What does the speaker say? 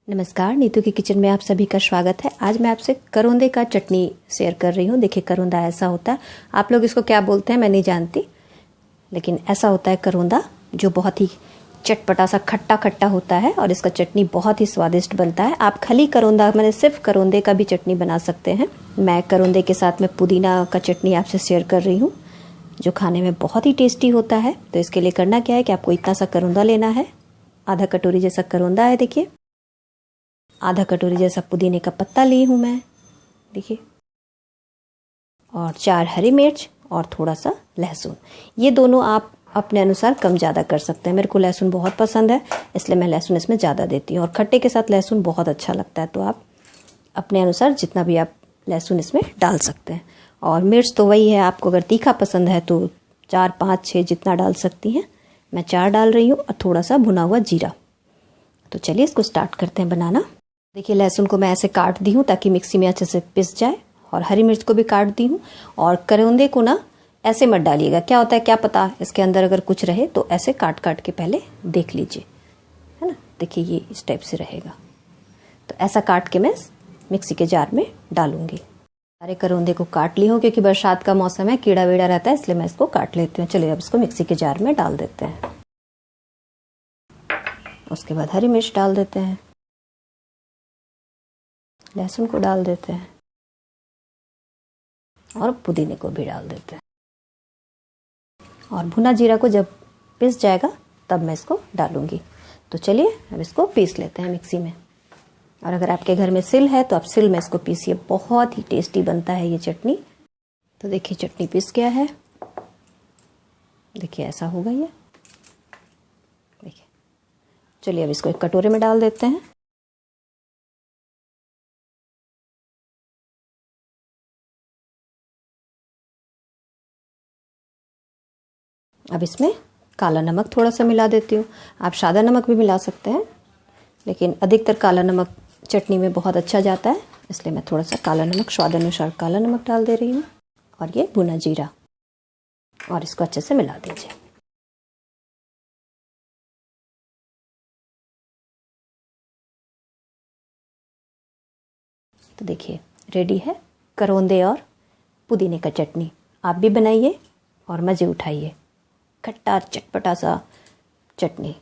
नमस्कार, नीतू की किचन में आप सभी का स्वागत है। आज मैं आपसे करौंदे का चटनी शेयर कर रही हूँ। देखिए, करौंदा ऐसा होता है, आप लोग इसको क्या बोलते हैं मैं नहीं जानती, लेकिन ऐसा होता है करौंदा जो बहुत ही चटपटा सा खट्टा खट्टा होता है और इसका चटनी बहुत ही स्वादिष्ट बनता है। आप खाली करौंदा मैंने सिर्फ करौंदे का भी चटनी बना सकते हैं। मैं करौंदे के साथ में पुदीना का चटनी आपसे शेयर कर रही हूँ जो खाने में बहुत ही टेस्टी होता है। तो इसके लिए करना क्या है कि आपको इतना सा करौंदा लेना है, आधा कटोरी जैसा करौंदा है। देखिए, आधा कटोरी जैसा पुदीने का पत्ता ली हूँ मैं, देखिए, और 4 हरी मिर्च और थोड़ा सा लहसुन। ये दोनों आप अपने अनुसार कम ज़्यादा कर सकते हैं। मेरे को लहसुन बहुत पसंद है, इसलिए मैं लहसुन इसमें ज़्यादा देती हूँ और खट्टे के साथ लहसुन बहुत अच्छा लगता है। तो आप अपने अनुसार जितना भी आप लहसुन इसमें डाल सकते हैं। और मिर्च तो वही है, आपको अगर तीखा पसंद है तो 4, 5, 6 जितना डाल सकती हैं। मैं 4 डाल रही हूँ और थोड़ा सा भुना हुआ जीरा। तो चलिए इसको स्टार्ट करते हैं बनाना। देखिए, लहसुन को मैं ऐसे काट दी हूँ ताकि मिक्सी में अच्छे से पिस जाए, और हरी मिर्च को भी काट दी हूँ। और करौंदे को ना ऐसे मत डालिएगा, क्या होता है क्या पता, इसके अंदर अगर कुछ रहे तो ऐसे काट काट के पहले देख लीजिए, है ना। देखिए, ये इस टाइप से रहेगा। तो ऐसा काट के मैं मिक्सी के जार में डालूंगी। सारे करौंदे को काट ली हूँ क्योंकि बरसात का मौसम है, कीड़ा वीड़ा रहता है, इसलिए मैं इसको काट लेती हूँ। चलिए अब इसको मिक्सी के जार में डाल देते हैं। उसके बाद हरी मिर्च डाल देते हैं, लहसुन को डाल देते हैं और पुदीने को भी डाल देते हैं। और भुना जीरा को जब पिस जाएगा तब मैं इसको डालूंगी। तो चलिए अब इसको पीस लेते हैं मिक्सी में। और अगर आपके घर में सिल है तो आप सिल में इसको पीसिए, बहुत ही टेस्टी बनता है ये चटनी। तो देखिए, चटनी पीस गया है। देखिए, ऐसा होगा ये। देखिए, चलिए अब इसको एक कटोरे में डाल देते हैं। अब इसमें काला नमक थोड़ा सा मिला देती हूँ। आप सादा नमक भी मिला सकते हैं, लेकिन अधिकतर काला नमक चटनी में बहुत अच्छा जाता है, इसलिए मैं थोड़ा सा काला नमक, स्वाद अनुसार काला नमक डाल दे रही हूँ। और ये भुना जीरा, और इसको अच्छे से मिला दीजिए। तो देखिए, रेडी है करौंदे और पुदीने का चटनी। आप भी बनाइए और मज़े उठाइए। खट्टा चटपटा सा चटनी।